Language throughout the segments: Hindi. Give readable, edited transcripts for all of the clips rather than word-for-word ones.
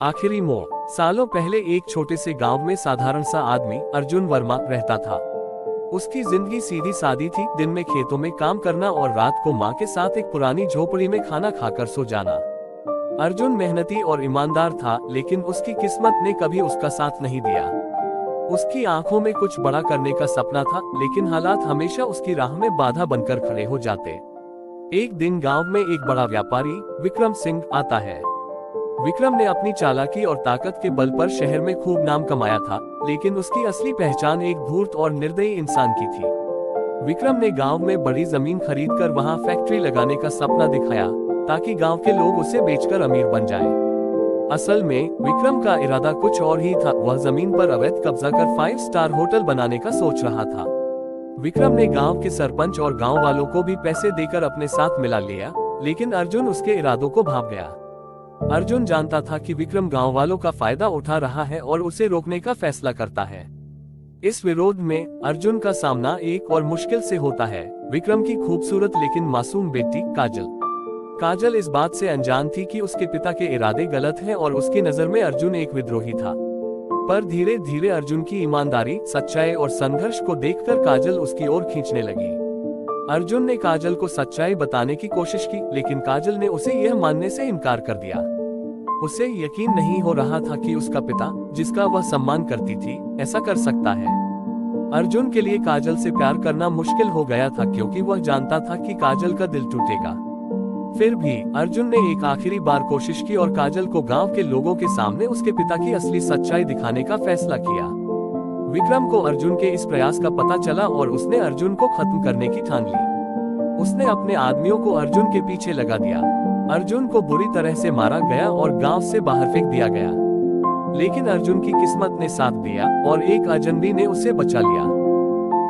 आखिरी मोड़। सालों पहले एक छोटे से गांव में साधारण सा आदमी अर्जुन वर्मा रहता था। उसकी जिंदगी सीधी सादी थी, दिन में खेतों में काम करना और रात को माँ के साथ एक पुरानी झोपड़ी में खाना खाकर सो जाना। अर्जुन मेहनती और ईमानदार था, लेकिन उसकी किस्मत ने कभी उसका साथ नहीं दिया। उसकी आंखों में कुछ बड़ा करने का सपना था, लेकिन हालात हमेशा उसकी राह में बाधा बनकर खड़े हो जाते। एक दिन गांव में एक बड़ा व्यापारी विक्रम सिंह आता है। विक्रम ने अपनी चालाकी और ताकत के बल पर शहर में खूब नाम कमाया था, लेकिन उसकी असली पहचान एक धूर्त और निर्दयी इंसान की थी। विक्रम ने गांव में बड़ी जमीन खरीदकर वहां फैक्ट्री लगाने का सपना दिखाया, ताकि गांव के लोग उसे बेचकर अमीर बन जाएं। असल में विक्रम का इरादा कुछ और ही था। वह जमीन पर अवैध कब्जा कर 5 स्टार होटल बनाने का सोच रहा था। विक्रम ने गांव के सरपंच और गांव वालों को भी पैसे देकर अपने साथ मिला लिया, लेकिन अर्जुन उसके इरादों को भांप गया। अर्जुन जानता था कि विक्रम गांव वालों का फायदा उठा रहा है और उसे रोकने का फैसला करता है। इस विरोध में अर्जुन का सामना एक और मुश्किल से होता है, विक्रम की खूबसूरत लेकिन मासूम बेटी काजल। काजल इस बात से अनजान थी कि उसके पिता के इरादे गलत हैं और उसकी नजर में अर्जुन एक विद्रोही था। पर धीरे धीरे अर्जुन की ईमानदारी, सच्चाई और संघर्ष को देखकर काजल उसकी ओर खींचने लगी। अर्जुन ने काजल को सच्चाई बताने की कोशिश की, लेकिन काजल ने उसे यह मानने से इनकार कर दिया। उसे यकीन नहीं हो रहा था कि उसका पिता, जिसका वह सम्मान करती थी, ऐसा कर सकता है। अर्जुन के लिए काजल से प्यार करना मुश्किल हो गया था, क्योंकि वह जानता था कि काजल का दिल टूटेगा। फिर भी अर्जुन ने एक आखिरी बार कोशिश की और काजल को गांव के लोगों के सामने उसके पिता की असली सच्चाई दिखाने का फैसला किया। विक्रम को अर्जुन के इस प्रयास का पता चला और उसने अर्जुन को खत्म करने की ठान ली। उसने अपने आदमियों को अर्जुन के पीछे लगा दिया। अर्जुन को बुरी तरह से मारा गया और गांव से बाहर फेंक दिया गया। लेकिन अर्जुन की किस्मत ने साथ दिया और एक अजनबी ने उसे बचा लिया।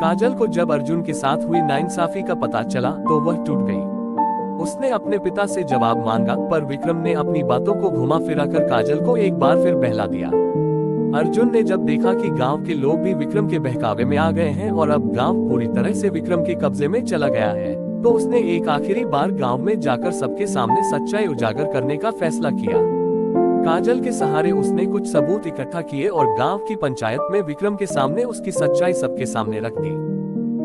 काजल को जब अर्जुन के साथ हुई नाइंसाफी का पता चला तो वह टूट गई। उसने अपने पिता से जवाब मांगा, पर विक्रम ने अपनी बातों को घुमा फिरा कर काजल को एक बार फिर बहला दिया। अर्जुन ने जब देखा कि गांव के लोग भी विक्रम के बहकावे में आ गए हैं और अब गांव पूरी तरह से विक्रम के कब्जे में चला गया है, तो उसने एक आखिरी बार गांव में जाकर सबके सामने सच्चाई उजागर करने का फैसला किया। काजल के सहारे उसने कुछ सबूत इकट्ठा किए और गांव की पंचायत में विक्रम के सामने उसकी सच्चाई सबके सामने रख दी।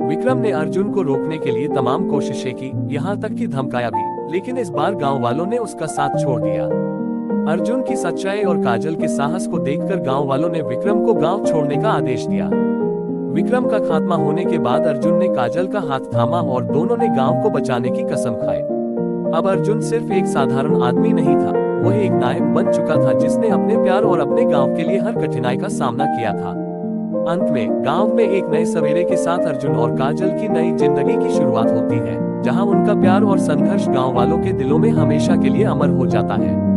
विक्रम ने अर्जुन को रोकने के लिए तमाम कोशिशें की, यहाँ तक कि धमकाया भी, लेकिन इस बार गांव वालों ने उसका साथ छोड़ दिया। अर्जुन की सच्चाई और काजल के साहस को देखकर गांव वालों ने विक्रम को गांव छोड़ने का आदेश दिया। विक्रम का खात्मा होने के बाद अर्जुन ने काजल का हाथ थामा और दोनों ने गांव को बचाने की कसम खाई। अब अर्जुन सिर्फ एक साधारण आदमी नहीं था, वह एक नायक बन चुका था जिसने अपने प्यार और अपने गांव के लिए हर कठिनाई का सामना किया था। अंत में गांव में एक नए सवेरे के साथ अर्जुन और काजल की नई जिंदगी की शुरुआत होती है, जहां उनका प्यार और संघर्ष गांव वालों के दिलों में हमेशा के लिए अमर हो जाता है।